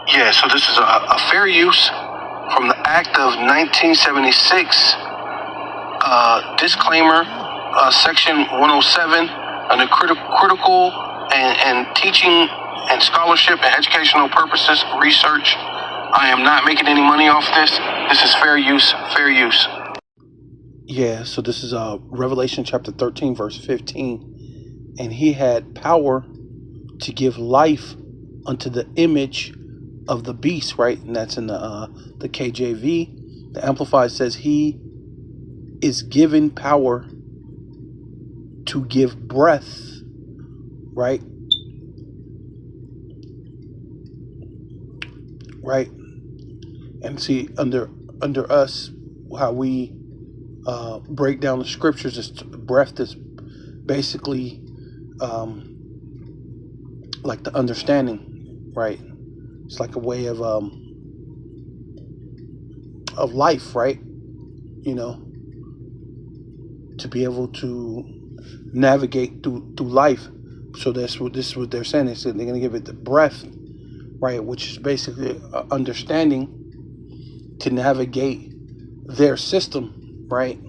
Yeah, so this is a fair use from the Act of 1976. Disclaimer, Section 107, under critical and teaching and scholarship and educational purposes, research. I am not making any money off this. This is fair use, fair use. Yeah, so this is Revelation chapter 13, verse 15. And he had power to give life unto the image of the beast, right? And that's in the KJV. The Amplified says he is given power to give breath, right? Right. And see, under us, how we break down the scriptures, is breath is basically like the understanding, right? It's like a way of life, right? You know, to be able to navigate through life. So this is what they're saying. They said they're going to give it the breath, right, which is basically understanding to navigate their system, right,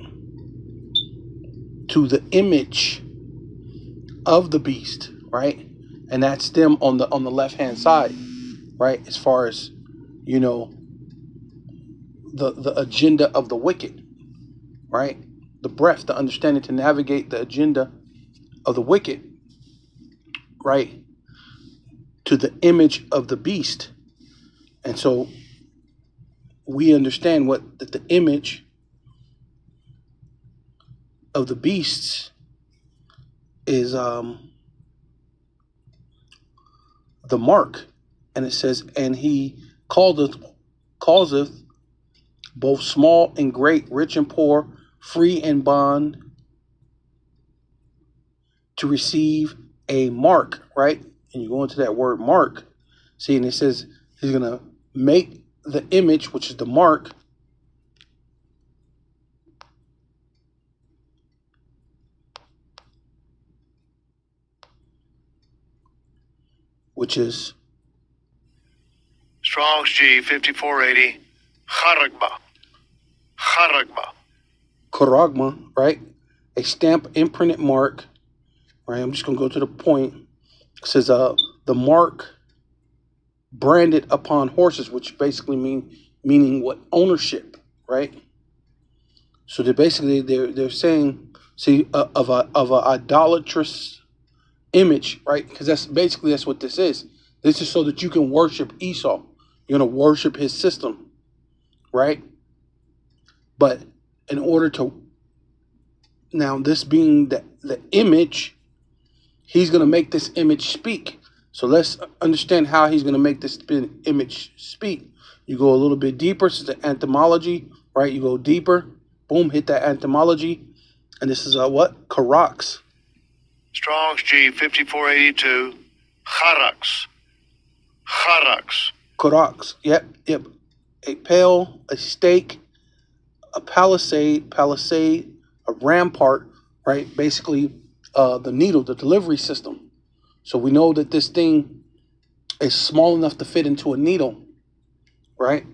to the image of the beast, right, and that's them on the left hand side, right, as far as, you know, the agenda of the wicked, right, the breath, the understanding to navigate the agenda of the wicked, right, to the image of the beast. And so we understand what that the image of the beasts is the mark. And it says, and he causeth both small and great, rich and poor, free and bond, to receive a mark, right? And you go into that word mark, see, and it says he's going to make the image, which is the mark, which is Strong's G 5480, Charagma, right? A stamp imprinted mark, right? I'm just going to go to the point. It says the mark branded upon horses, which basically meaning what? Ownership, right? So they're saying, see, of a idolatrous image, right? Because that's what this is. This is so that you can worship Esau. You're going to worship his system, right? But in order to, now this being the image, he's going to make this image speak. So let's understand how he's going to make this image speak. You go a little bit deeper. This is the entomology, right? You go deeper. Boom, hit that entomology. And this is what? Karax. Strong's G 5482, Karax. Yep. A pale, a stake, a palisade, a rampart, right? Basically, the needle, the delivery system. So we know that this thing is small enough to fit into a needle, right?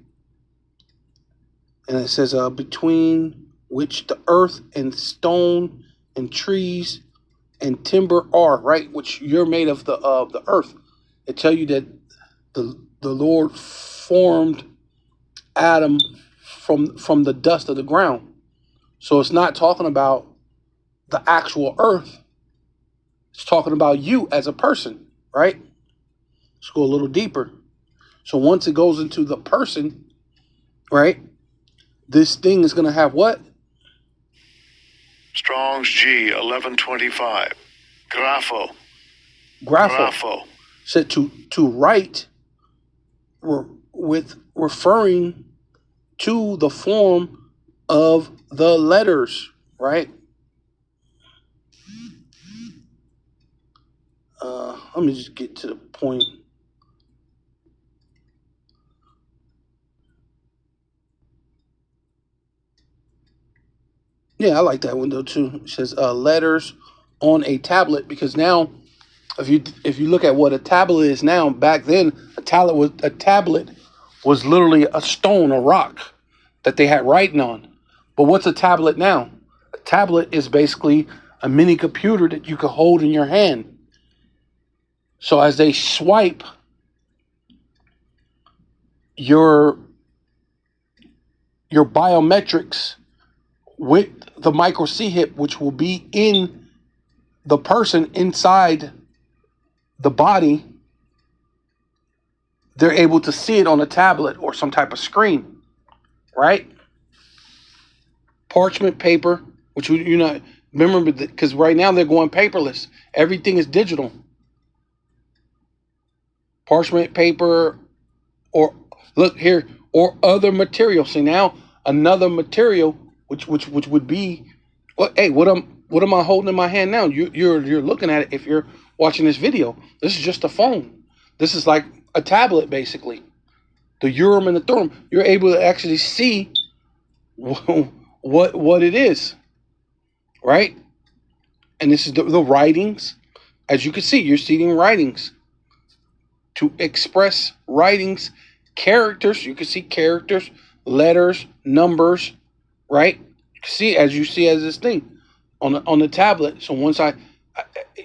And it says, between which the earth and stone and trees and timber are, right? Which you're made of the earth. It tell you that the Lord formed Adam from the dust of the ground. So it's not talking about the actual earth. It's talking about you as a person, right? Let's go a little deeper. So once it goes into the person, right, this thing is going to have what? Strong's G 1125, Grapho. Said to write with referring to the form of the letters, right? Let me just get to the point. Yeah, I like that window too. It says letters on a tablet, because now if you look at what a tablet is now, back then a tablet was literally a stone, a rock that they had writing on. But what's a tablet now? A tablet is basically a mini computer that you can hold in your hand. So as they swipe your biometrics with the micro C hip, which will be in the person inside the body, they're able to see it on a tablet or some type of screen, right? Parchment paper, which remember, because right now they're going paperless. Everything is digital. Parchment paper, or look here, or other material. See, now another material, which would be, what am I holding in my hand now? You're looking at it if you're watching this video. This is just a phone. This is like a tablet, basically. The Urim and the Thummim. You're able to actually see what it is, right? And this is the writings. As you can see, you're seeing writings. To express writings, characters. You can see characters, letters, numbers, right? See, as this thing on the tablet. So once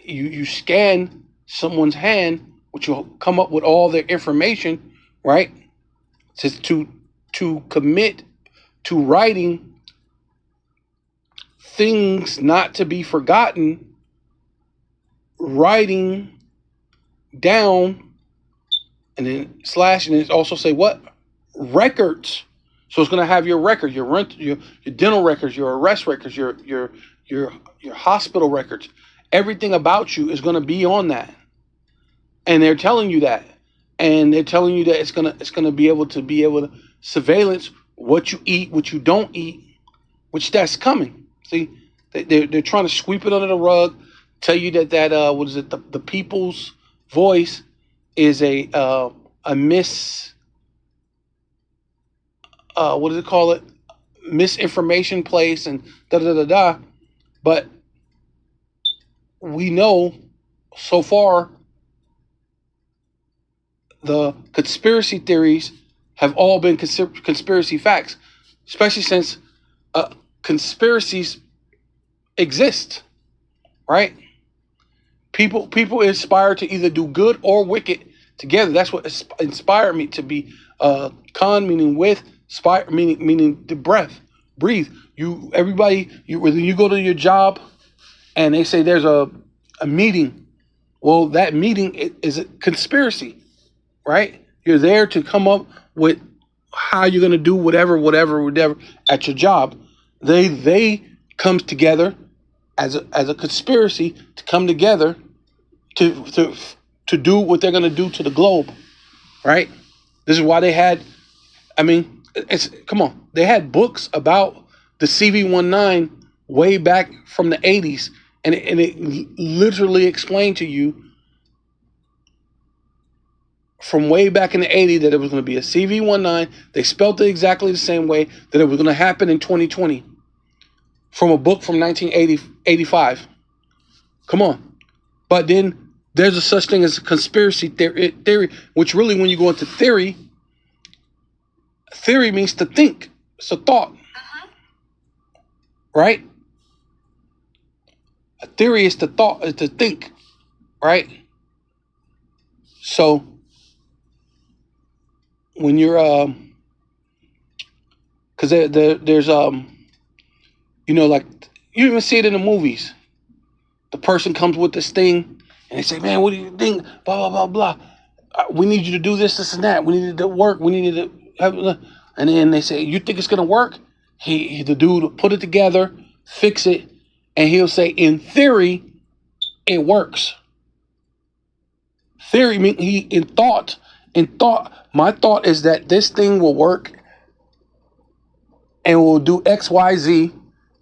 you scan someone's hand, which will come up with all their information, right? To commit to writing things not to be forgotten, writing down, and then slash, and then also say what? Records. So it's going to have your record, your dental records, your arrest records, your hospital records. Everything about you is going to be on that. And they're telling you that. And they're telling you that it's going to be able to surveillance what you eat, what you don't eat, which that's coming. See, they're trying to sweep it under the rug, tell you that what is it? The people's voice is a what does it call it? Misinformation place and da da da da. But we know so far the conspiracy theories have all been conspiracy facts, especially since conspiracies exist, right? People inspire to either do good or wicked together. That's what inspired me to be con, meaning with, spire, meaning the breathe. Everybody, when you go to your job and they say there's a meeting, well, that meeting is a conspiracy, right? You're there to come up with how you're gonna do whatever at your job. They comes together as a conspiracy to come together to do what they're gonna do to the globe, right? This is why they had, they had books about the CV-19 way back from the 80s, and it literally explained to you from way back in the 80s that it was going to be a CV-19. They spelled it exactly the same way, that it was going to happen in 2020 from a book from 1985. Come on. But then there's a such thing as a conspiracy theory, which really, when you go into theory means to think. It's a thought. Right? A theory is to thought, is to think. Right? So when you're because there's like, you even see it in the movies. The person comes with this thing and they say, man, what do you think? Blah blah blah blah. We need you to do this and that. We need to work. We need to have, and then they say, you think it's gonna work? The dude will put it together, fix it, and he'll say, in theory, it works. Theory means in thought. My thought is that this thing will work and will do X, Y, Z,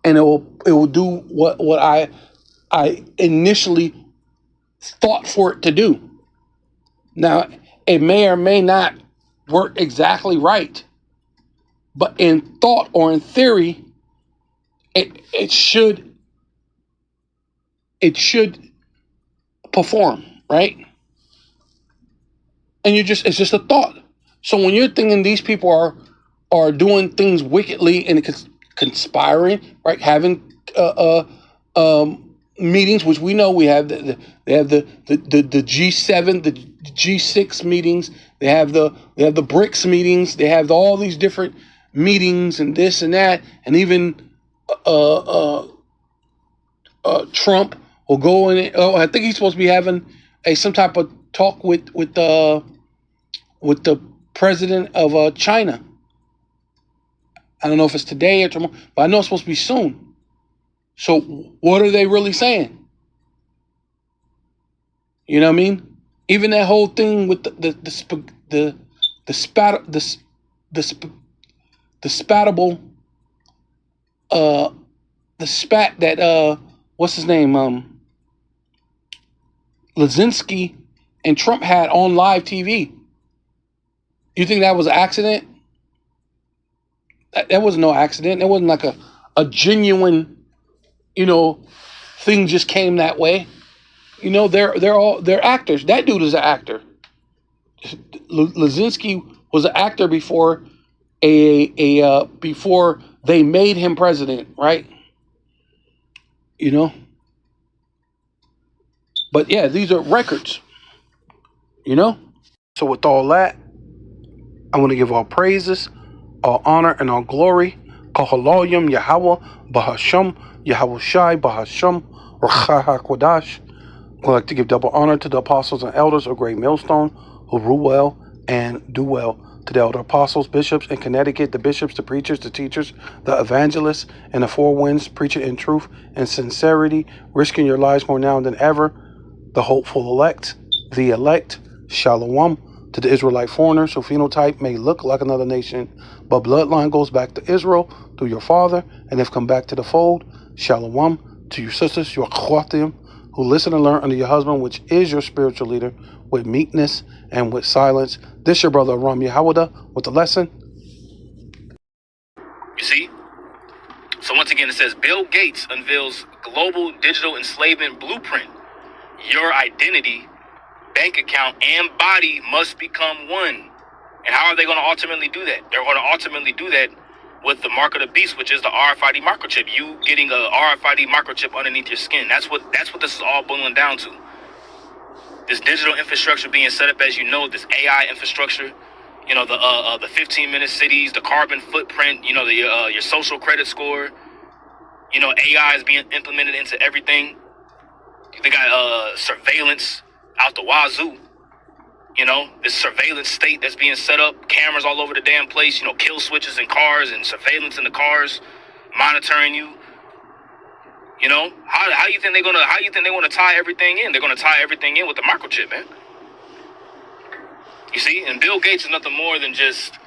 and it will do what I initially thought for it to do. Now, it may or may not work exactly right, but in thought or in theory, it should perform. right? And it's just a thought. So when you're thinking these people are doing things wickedly and conspiring, right? Having meetings, which we know we have they have the G7, the G6 meetings. They have the BRICS meetings. They have all these different meetings and this and that, and even Trump will go in. Oh, I think he's supposed to be having some type of talk with the president of China. I don't know if it's today or tomorrow, but I know it's supposed to be soon. So what are they really saying? You know what I mean? Even that whole thing with the spat that what's his name, Lazinski and Trump had on live TV. You think that was an accident? That was no accident. It wasn't like a genuine, thing just came that way. They're actors. That dude is an actor. Lazinski was an actor before before they made him president, right? But yeah, these are records. So with all that, I want to give all praises, all honor, and all glory. Kahaloyim Yahweh Bahasham Yahweh Shai Bahasham Racha HaKodash. I'd like to give double honor to the apostles and elders of Great Millstone who rule well and do well. To the elder apostles, bishops in Connecticut, the bishops, the preachers, the teachers, the evangelists, and the four winds, preaching in truth and sincerity, risking your lives more now than ever. The hopeful elect, the elect, Shalom. To the Israelite foreigners whose phenotype may look like another nation, but bloodline goes back to Israel through your father and have come back to the fold. Shalom. To your sisters, your akhwatim, who listen and learn under your husband, which is your spiritual leader, with meekness and with silence. This your brother Aram Yehawada with the lesson. You see? So once again, it says Bill Gates unveils global digital enslavement blueprint. Your identity, bank account, and body must become one. And how are they going to ultimately do that? They're going to ultimately do that with the mark of the beast, which is the RFID microchip. You getting a RFID microchip underneath your skin. That's what this is all boiling down to. This digital infrastructure being set up, as you know, this AI infrastructure, the 15-minute cities, the carbon footprint, your social credit score, AI is being implemented into everything. They got surveillance out the wazoo. This surveillance state that's being set up, cameras all over the damn place, kill switches in cars and surveillance in the cars, monitoring you. How you think they want to tie everything in? They're going to tie everything in with the microchip, man. You see, and Bill Gates is nothing more than just,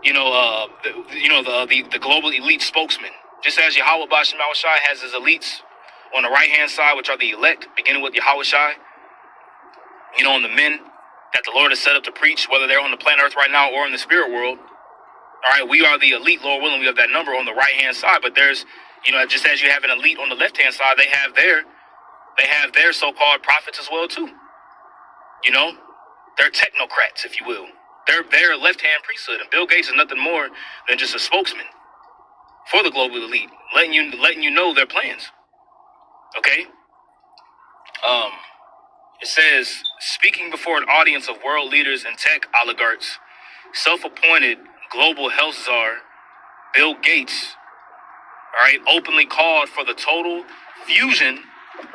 the global elite spokesman. Just as Yahweh Bashim Shai has his elites on the right-hand side, which are the elect, beginning with Yahweh Shai, and the men that the Lord has set up to preach, whether they're on the planet Earth right now or in the spirit world. All right, we are the elite, Lord willing. We have that number on the right-hand side, but there's, just as you have an elite on the left-hand side, they have their so-called prophets as well too. They're technocrats, if you will. They're left-hand priesthood, and Bill Gates is nothing more than just a spokesman for the global elite, letting you know their plans. Okay. It says, speaking before an audience of world leaders and tech oligarchs, self-appointed global health czar Bill Gates, all right, openly called for the total fusion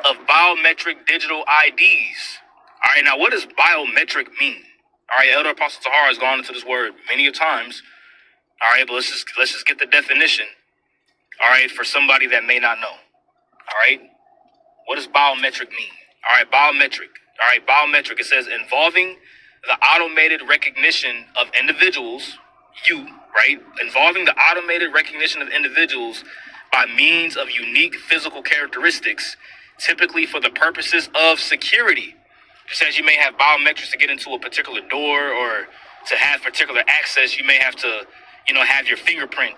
of biometric digital IDs. All right, now what does biometric mean? All right, Elder Apostle Tahar has gone into this word many a times. All right, but let's just get the definition. All right, for somebody that may not know. All right, what does biometric mean? All right, biometric. All right, biometric. It says involving the automated recognition of individuals, involving the automated recognition of individuals by means of unique physical characteristics, typically for the purposes of security. Just as you may have biometrics to get into a particular door or to have particular access, you may have to, have your fingerprint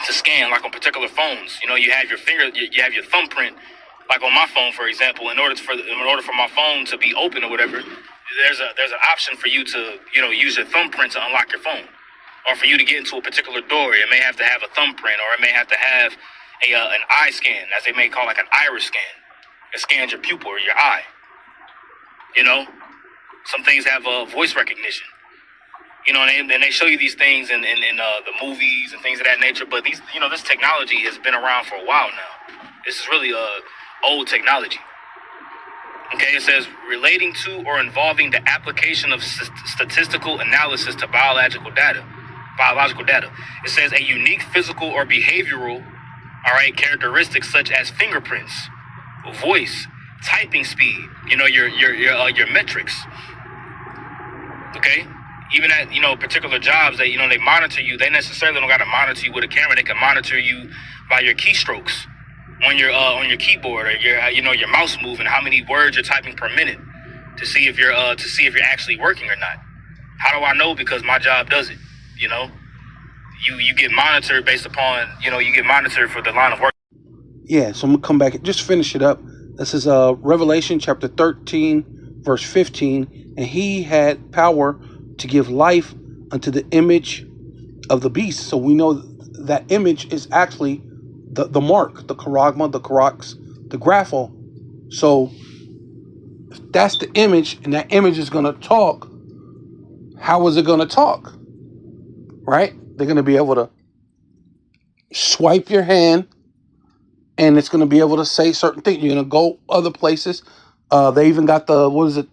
to scan, like on particular phones. You have your thumbprint like on my phone, for example, in order for my phone to be open or whatever, there's an option for you to use your thumbprint to unlock your phone, or for you to get into a particular door. It may have to have a thumbprint, or it may have to have an eye scan, as they may call like an iris scan. It scans your pupil or your eye. Some things have voice recognition. And they show you these things in the movies and things of that nature. But this technology has been around for a while now. This is really old technology. Okay, it says relating to or involving the application of statistical analysis to biological data. It says a unique physical or behavioral, characteristics such as fingerprints, voice, typing speed. Your metrics. Okay. Even at particular jobs that they monitor you, they necessarily don't got to monitor you with a camera. They can monitor you by your keystrokes on your keyboard, or your mouse move, and how many words you're typing per minute to see if you're actually working or not. How do I know? Because my job does it. You get monitored based upon you get monitored for the line of work. Yeah, so I'm gonna come back and just finish it up. This is Revelation chapter 13, verse 15, and he had power to give life unto the image of the beast. So we know that image is actually the mark, the charagma, the charax, the grapho. So if that's the image, and that image is going to talk, how is it going to talk? Right? They're going to be able to swipe your hand, and it's going to be able to say certain things. You're going to go other places. They even got the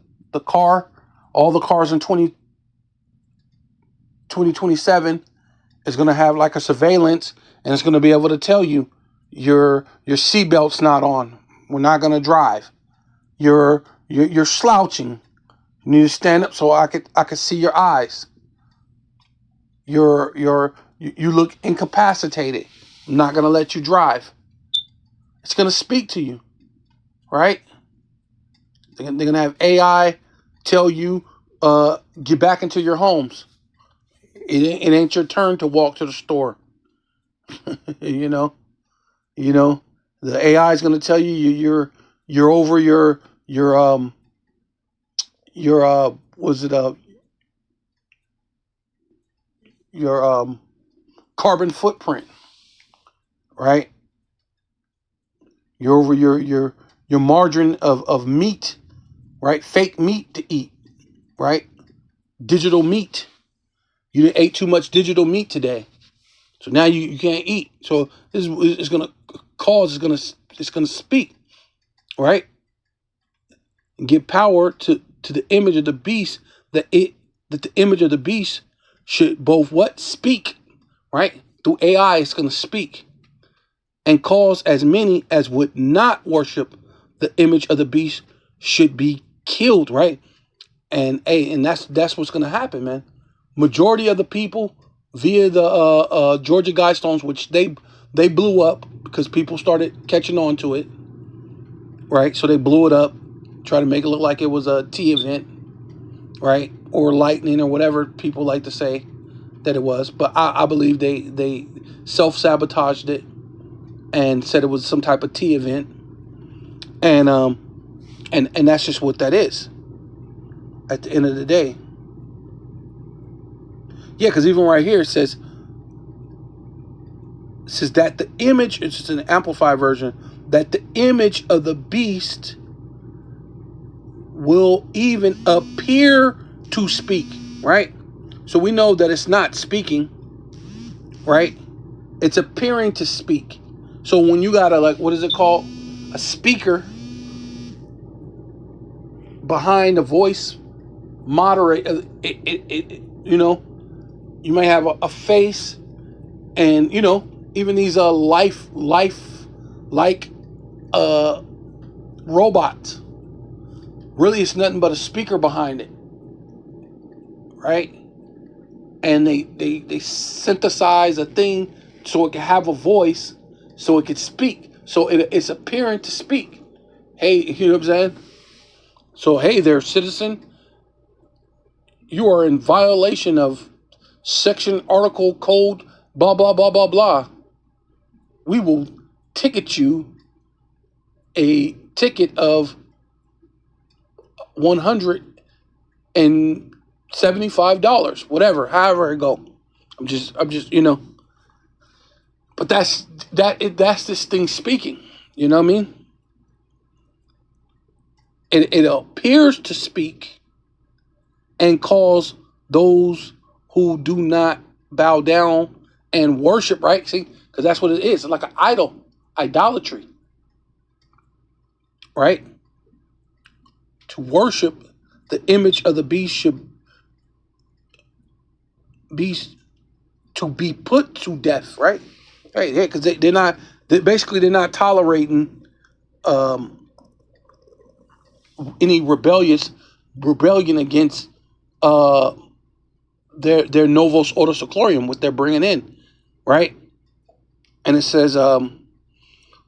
car, all the cars in 2027 is going to have like a surveillance, and it's going to be able to tell you your seatbelt's not on. We're not going to drive. You're slouching. You need to stand up so I could see your eyes. You look incapacitated. I'm not going to let you drive. It's going to speak to you, right? They're going to have AI tell you, get back into your homes. It ain't your turn to walk to the store. The AI is going to tell you you're over your carbon footprint, right? You're over your margin of meat, right? Fake meat to eat, right? Digital meat. You ate too much digital meat today, so now you can't eat. So this is going to cause. It's going to speak, right? And give power to the image of the beast. That the image of the beast should both speak, right? Through AI, it's going to speak and cause as many as would not worship the image of the beast should be killed, right? And that's what's going to happen, man. Majority of the people via the Georgia Guidestones, which they blew up because people started catching on to it, right? So they blew it up, try to make it look like it was a T event, right? Or lightning or whatever people like to say that it was. But I believe they self-sabotaged it and said it was some type of T event. And that's just what that is at the end of the day. Yeah, because even right here it says that the image, it's just an amplified version, that the image of the beast will even appear to speak, right? So we know that it's not speaking, right? It's appearing to speak. So when you got what is it called? A speaker behind a voice moderate, you may have a face, and even these life like robots. Really, it's nothing but a speaker behind it, right? And they synthesize a thing so it can have a voice, so it can speak, so it's appearing to speak. Hey, you know what I'm saying? So hey there, citizen, you are in violation of section, article, code, blah, blah, blah, blah, blah. We will ticket you a ticket of $175, whatever, however it go. I'm just, but that's this thing speaking. You know what I mean? It appears to speak and cause those who do not bow down and worship, right? See, because that's what it is. It's like an idolatry, right? To worship the image of the beast should be to be put to death, right? Right, yeah, because they're not tolerating any rebellion against their Novus Ordo Seclorum, what they're bringing in, right? And it says,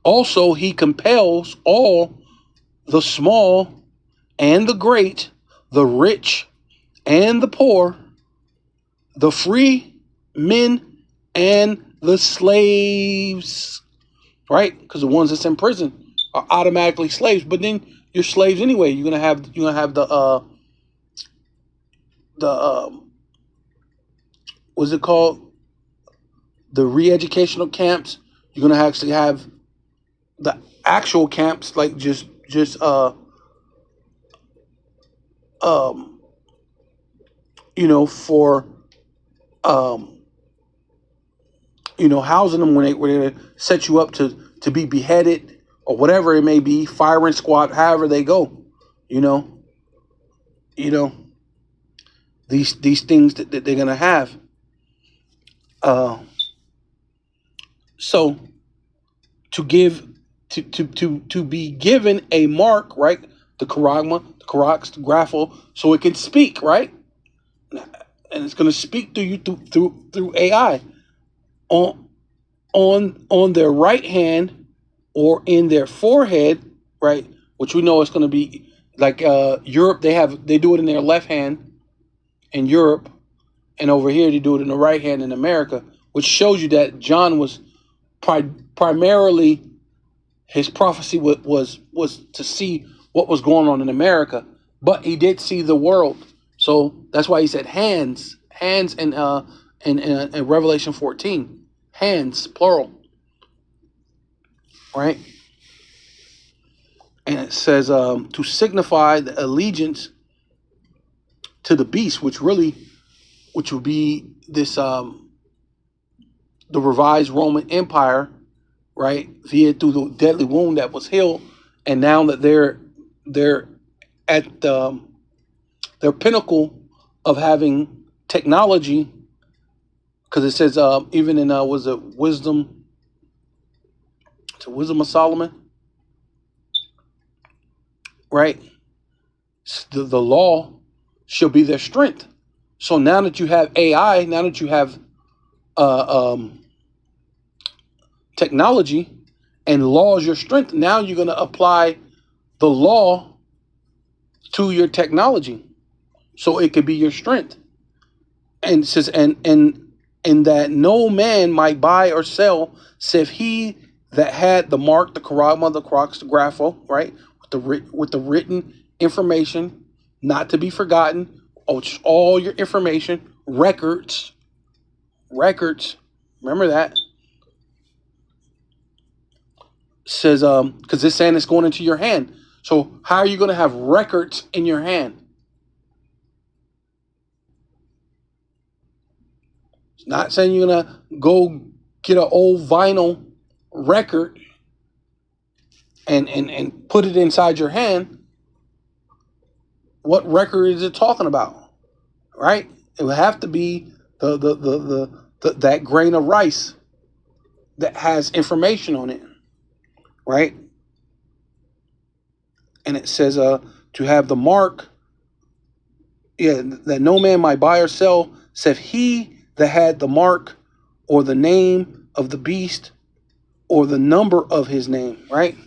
also he compels all the small and the great, the rich and the poor, the free men and the slaves, right? Because the ones that's in prison are automatically slaves. But then you're slaves anyway. You're gonna have the what's it called? The re-educational camps. You're gonna actually have the actual camps, like just for housing them when they set you up to be beheaded or whatever it may be, firing squad, however they go, these things that they're gonna have. So to be given a mark, right? The charagma, the karax, the graphel, so it can speak, right? And it's gonna speak to you through AI. On their right hand or in their forehead, right? Which we know is going to be like Europe. They do it in their left hand in Europe, and over here they do it in the right hand in America, which shows you that John was primarily, his prophecy was to see what was going on in America, but he did see the world. So that's why he said hands in Revelation 14. Hands, plural, right? And it says to signify the allegiance to the beast, which will be this the revised Roman Empire, right? Through the deadly wound that was healed, and now that they're at their pinnacle of having technology. Because it says even in was it wisdom? It's a Wisdom of Solomon, right? The law shall be their strength. So now that you have AI, now that you have technology, and law is your strength, now you're going to apply the law to your technology, so it could be your strength. And it says and that no man might buy or sell, save he that had the mark, the charagma, the karax, the graphel, right, with the written information, not to be forgotten. All your information, records. Remember that. Says because this saying is going into your hand. So how are you going to have records in your hand? Not saying you're going to go get an old vinyl record and put it inside your hand. What record is it talking about? Right? It would have to be that grain of rice that has information on it. Right? And it says to have the mark, that no man might buy or sell, save he that had the mark or the name of the beast or the number of his name, right? It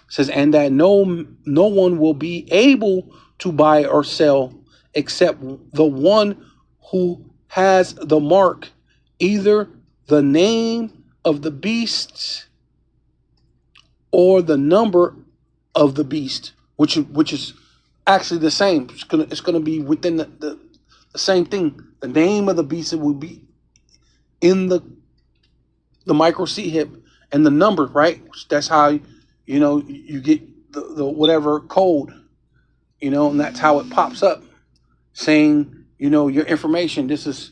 says, and that no one will be able to buy or sell except the one who has the mark, either the name of the beast or the number of the beast, which is actually the same. It's gonna be within the same thing. The name of the beast, it will be in the micro-C hip and the number, right? That's how you get the whatever code, and that's how it pops up, saying your information. This is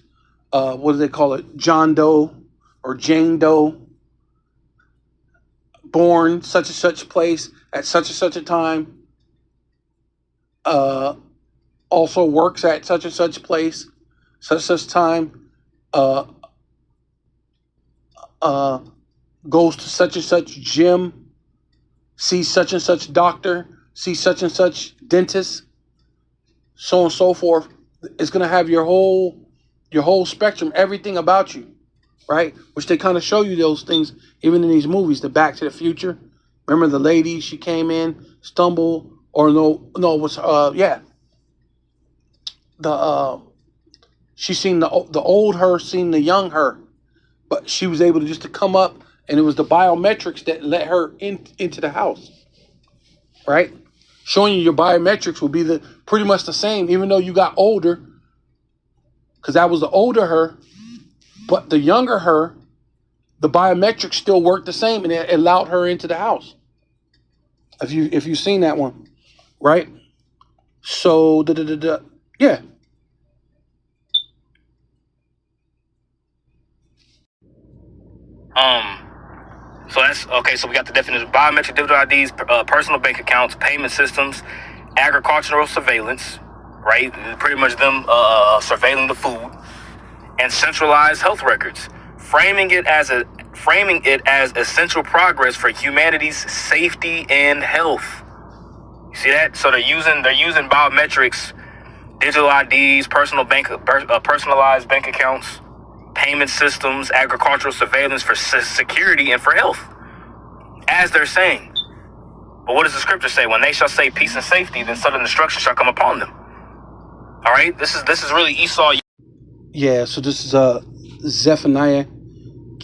what do they call it? John Doe or Jane Doe, born such and such place at such and such a time. Also works at such and such place, such and such time. Goes to such and such gym, sees such and such doctor, sees such and such dentist, so on and so forth. It's gonna have your whole spectrum, everything about you, right? Which they kind of show you those things even in these movies. The Back to the Future. Remember the lady? She came in, stumbled, or no, it was she seen the old her, seen the young her, but she was able to just to come up, and it was the biometrics that let her into the house, right? Showing you your biometrics will be pretty much the same, even though you got older, because that was the older her, but the younger her, the biometrics still worked the same, and it allowed her into the house. If you've seen that one, right? So yeah. So that's okay. So we got the definition: biometric digital IDs, personal bank accounts, payment systems, agricultural surveillance, right? Pretty much them surveilling the food, and centralized health records, framing it as essential progress for humanity's safety and health. You see that? So they're using biometrics, digital IDs, personalized bank accounts, payment systems, agricultural surveillance for security and for health, as they're saying. But what does the scripture say? When they shall say peace and safety, then sudden destruction shall come upon them. All right, this is really Esau. Yeah, so this is Zephaniah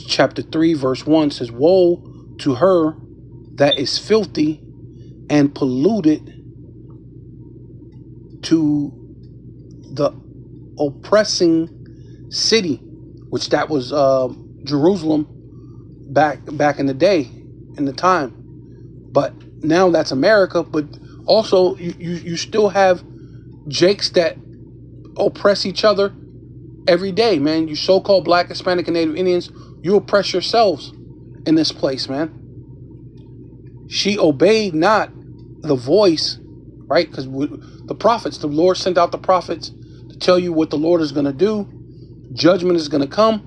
chapter 3 verse 1 says, woe to her that is filthy and polluted, to the oppressing city, which that was Jerusalem back in the day, in the time. But now that's America. But also you still have Jakes that oppress each other every day, man. You so-called Black, Hispanic, and Native Indians, you oppress yourselves in this place, man. She obeyed not the voice, right? Because the prophets, the Lord sent out the prophets to tell you what the Lord is going to do. Judgment is going to come,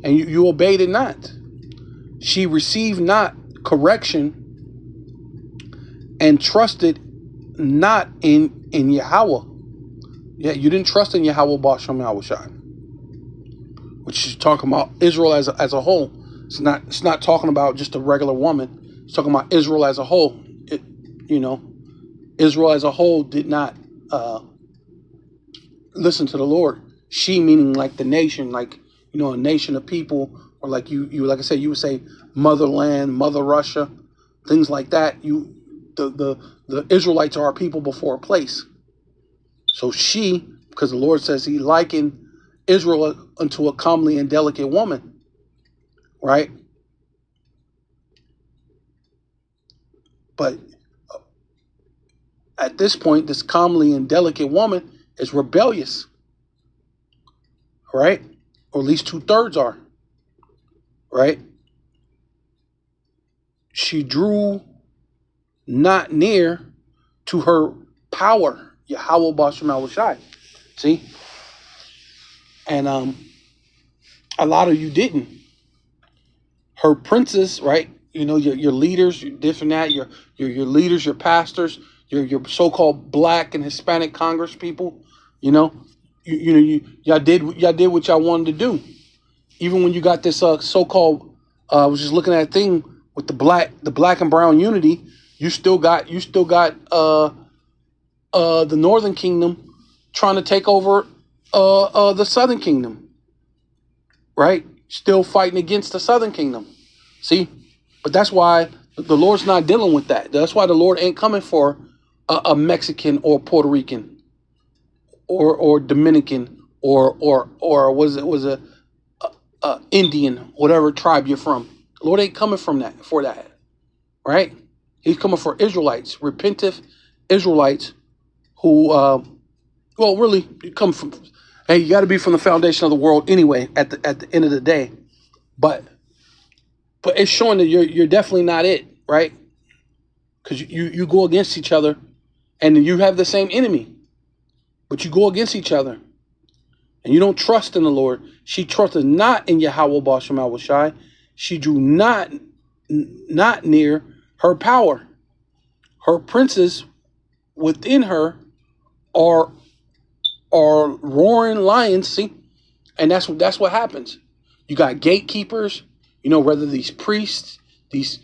and you obeyed it not. She received not correction and trusted not in Yahweh. Yeah, you didn't trust in Yahweh Ba'ashem Yahushai, which is talking about Israel as a whole. It's not talking about just a regular woman. It's talking about Israel as a whole. Israel as a whole did not listen to the Lord. She meaning like the nation, like a nation of people, or like you like I said, you would say motherland, Mother Russia, things like that. The Israelites are a people before a place. So she, because the Lord says He likened Israel unto a comely and delicate woman, right? But at this point, this comely and delicate woman is rebellious, right? Or at least 2/3 are, right? She drew not near to her power, Yahweh Ba'ashem Yahushai. See? And a lot of you didn't. Her princes, right? Your leaders, your this and that, your leaders, your pastors, your so-called Black and Hispanic Congress people, y'all did what y'all wanted to do. Even when you got this so-called, I was just looking at a thing with the black and brown unity. You still got the Northern Kingdom trying to take over the Southern Kingdom, right? Still fighting against the Southern Kingdom. See, but that's why The Lord's not dealing with that. That's why the Lord ain't coming for a Mexican or Puerto Rican or Dominican or was it Indian, whatever tribe you're from. The Lord ain't coming from that for that, right? He's coming for Israelites, repentant Israelites who, really, you come from. Hey, you got to be from the foundation of the world anyway. At the end of the day, but it's showing that you're definitely not it, right? Because you go against each other, and you have the same enemy, but you go against each other, and you don't trust in the Lord. She trusted not in Yahweh Bashem Awashai. She drew not near her power. Her princes within her are roaring lions. See, and that's what happens. You got gatekeepers. Whether these priests, these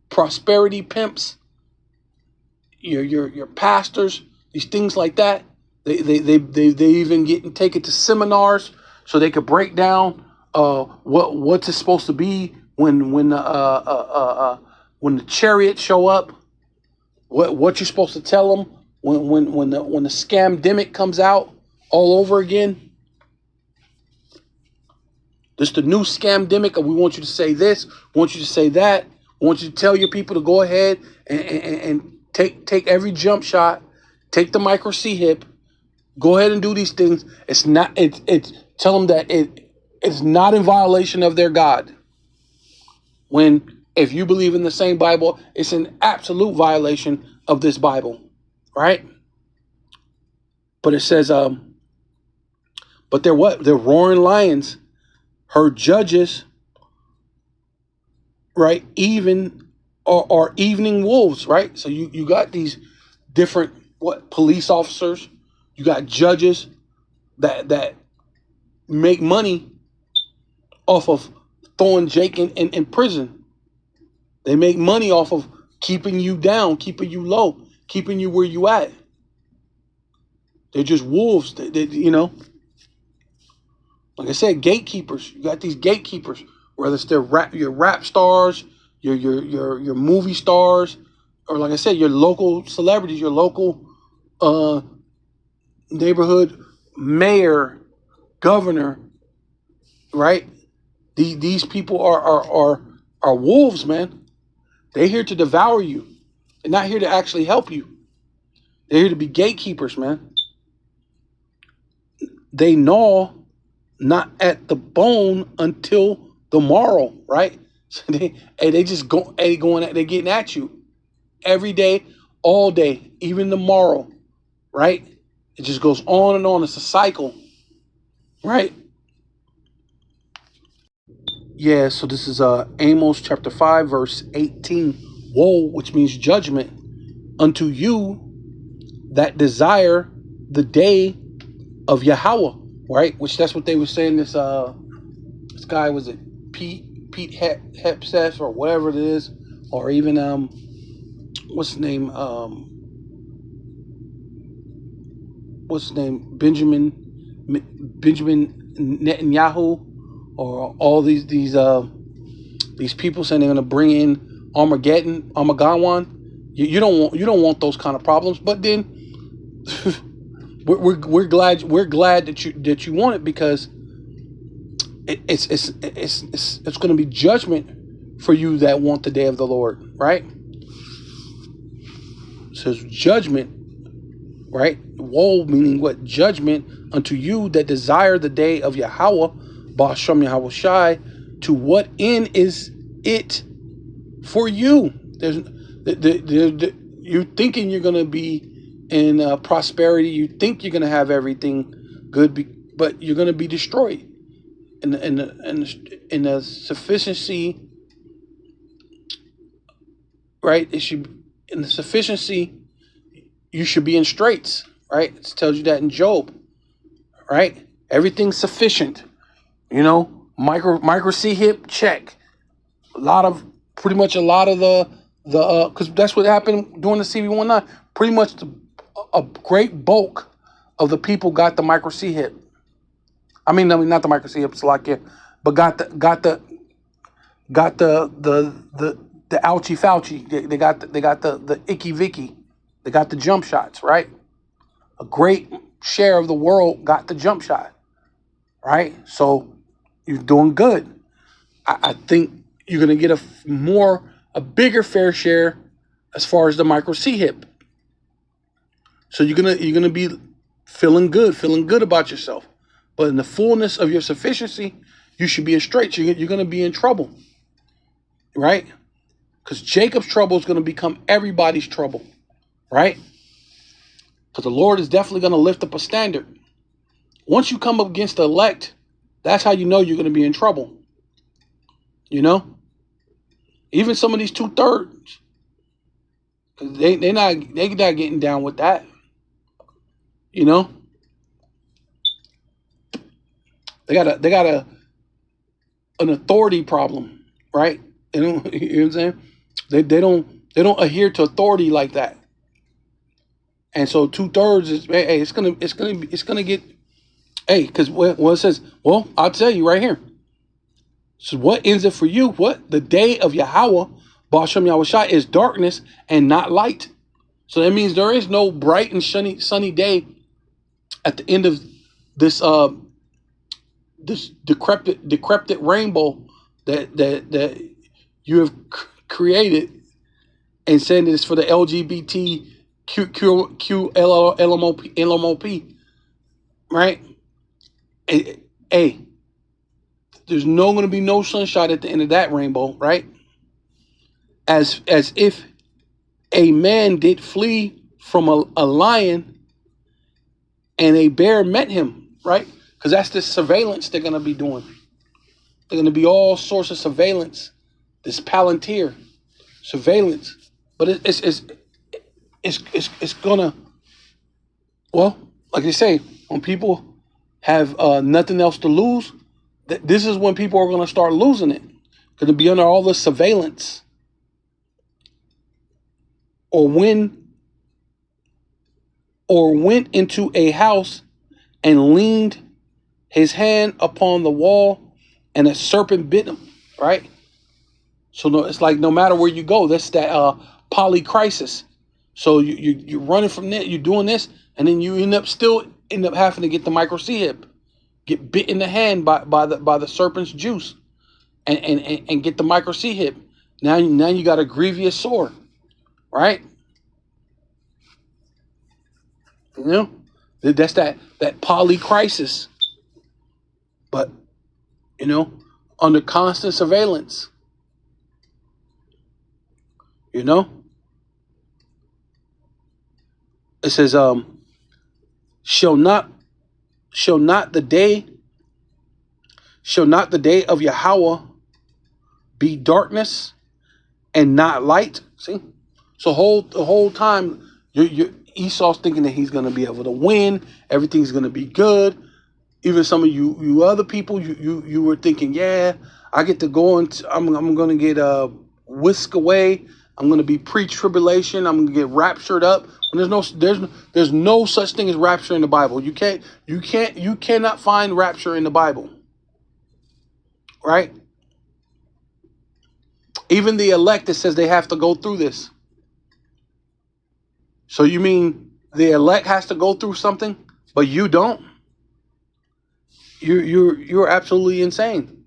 prosperity pimps, your pastors, these things like that. They even take it to seminars so they could break down what's it supposed to be when the chariots show up. What you're supposed to tell them when the scamdemic comes out all over again. This is the new scamdemic. We want you to say this. We want you to say that. We want you to tell your people to go ahead and take every jump shot. Take the micro C hip. Go ahead and do these things. It's not. It's tell them that it's not in violation of their God. When if you believe in the same Bible, it's an absolute violation of this Bible, right? But it says, but they're what? They're roaring lions. Her judges, right? Even are evening wolves, right? So you got these different police officers. You got judges that make money off of throwing Jake in prison. They make money off of keeping you down, keeping you low, keeping you where you at. They're just wolves. Like I said, gatekeepers. You got these gatekeepers, whether it's your rap stars, your movie stars, or like I said, your local celebrities, your local neighborhood mayor, governor, right? These people are wolves, man. They're here to devour you. They're not here to actually help you. They're here to be gatekeepers, man. They gnaw not at the bone until the morrow, right? So they just they're getting at you every day, all day, even the morrow, right? It just goes on and on. It's a cycle, right? Yeah, so this is Amos chapter 5, verse 18. Woe, which means judgment, unto you that desire the day of Yahweh, right? Which that's what they were saying. This guy, was it Pete Hegseth or whatever it is, or even what's his name? Benjamin Netanyahu, or all these people saying they're going to bring in Armageddon. You don't want those kind of problems, but then we're glad that you want it, because it's going to be judgment for you that want the day of the Lord, right? It says judgment, right? Woe meaning what? Judgment unto you that desire the day of Yahweh, Ba'ashem Yahweh Shai. To what end is it for you? You thinking you're going to be in prosperity. You think you're going to have everything good, but you're going to be destroyed. In the sufficiency, right? In the sufficiency, you should be in straits, right? It tells you that in Job, right? Everything's sufficient, Micro C hip, check. Pretty much a lot of the because that's what happened during the CV19. Pretty much a great bulk of the people got the micro C hip. I mean, not the micro C hip, Slovakia, but got the got the ouchie Fauci. They got the icky Vicky. They got the jump shots, right? A great share of the world got the jump shot, right? So you're doing good. I think you're gonna get a bigger fair share as far as the micro C hip. So you're gonna be feeling good about yourself. But in the fullness of your sufficiency, you should be in straight. You're gonna be in trouble, right? Because Jacob's trouble is gonna become everybody's trouble, right? Because the Lord is definitely gonna lift up a standard. Once you come up against the elect, that's how you know you're gonna be in trouble. You know, even some of these 2/3, because they not getting down with that. You know, they got an authority problem, right? You know what I'm saying? They don't adhere to authority like that, and so 2/3 is hey, it's gonna get hey, because it says, well, I'll tell you right here. So what ends it for you? What? The day of Yahweh, Ba'ashem Yahushai, is darkness and not light. So that means there is no bright and sunny day at the end of this this decrepit rainbow that you have created and saying that it's for the LMOP, right? Hey, there's going to be no sunshine at the end of that rainbow, right? As if a man did flee from a lion and a bear met him, right? Because that's the surveillance they're going to be doing. They're going to be all sorts of surveillance, this Palantir surveillance. But it's gonna, well, like they say, when people have nothing else to lose, this is when people are going to start losing it. Going to be under all this surveillance. Or went into a house and leaned his hand upon the wall and a serpent bit him, right? So no, it's like no matter where you go, that's that polycrisis. So you're running from that, you're doing this, and then you end up having to get the micro C hip, get bit in the hand by the serpent's juice, and get the micro C hip. Now you got a grievous sore, right? You know, that's that polycrisis. But you know, under constant surveillance. You know, it says, shall not the day of Yahweh be darkness and not light? See, so the whole time Esau's thinking that he's going to be able to win, everything's going to be good. Even some of you other people, you were thinking, yeah, I get to go and I'm going to get whisked away. I'm going to be pre-tribulation. I'm going to get raptured up. And there's no such thing as rapture in the Bible. You cannot find rapture in the Bible. Right? Even the elect, it says they have to go through this. So you mean the elect has to go through something, but you don't? You're absolutely insane.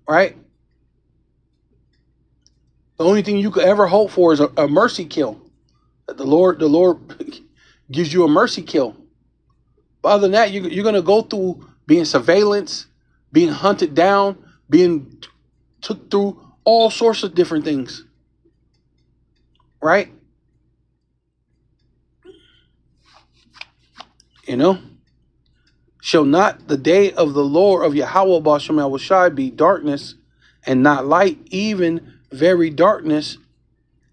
Right? The only thing you could ever hope for is a mercy kill. The Lord gives you a mercy kill. But other than that, you're going to go through being surveillance, being hunted down, being took through all sorts of different things. Right? You know? Shall not the day of the Lord of Yahweh Ba'ashem Yahushai be darkness and not light, even very darkness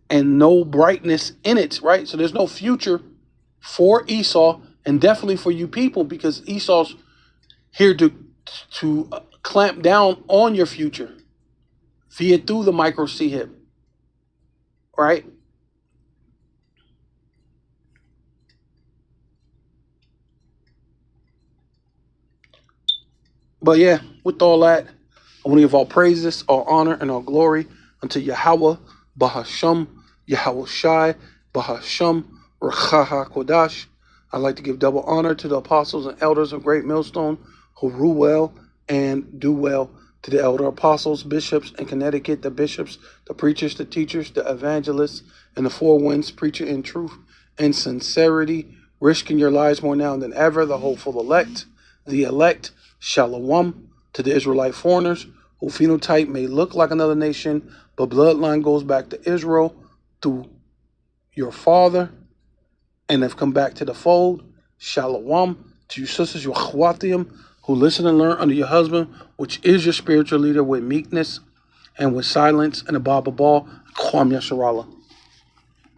and no brightness in it, right? So there's no future for Esau and definitely for you people, because Esau's here to clamp down on your future via through the micro C hip, right? But yeah, with all that, I want to give all praises, all honor, and all glory unto Yahweh, Bahasham, Yahweh Shai, Bahasham, Rachaha Kodash. I'd like to give double honor to the apostles and elders of Great Millstone who rule well and do well, to the elder apostles, bishops in Connecticut, the bishops, the preachers, the teachers, the evangelists, and the four winds, preacher in truth and sincerity, risking your lives more now than ever, the hopeful elect, Shalom, to the Israelite foreigners, who phenotype may look like another nation, but bloodline goes back to Israel through your father, and have come back to the fold. Shalom to you sisters, your achwatim, who listen and learn under your husband, which is your spiritual leader, with meekness and with silence, and above all, Kwam Yasharallah.